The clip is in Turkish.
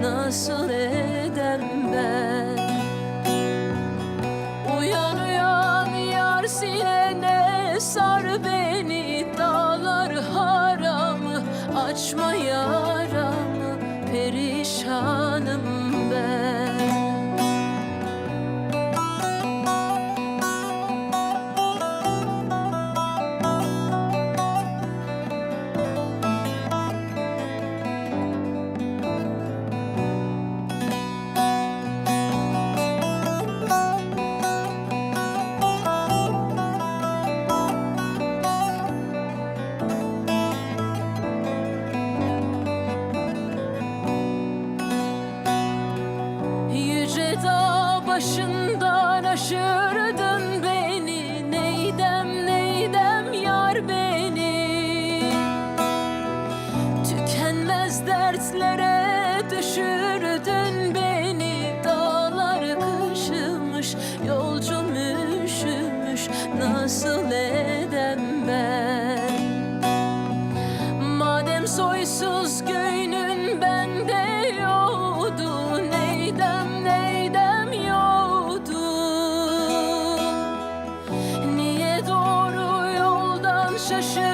nasıl edem ben? Uyan uyan yar sinene, sar beni, dağlar haramı, açma yaramı, perişanım ben. Yüce dağ başından aşırdın beni, neydem neydem yar beni. Tükenmez dertlere düşürdün beni, dağlar kışımış, yolcum üşümüş, nasıl edem ben? Madem soysuz göynün bende yoktu, neydem neydem yoktu. Niye doğru yoldan şaşırdın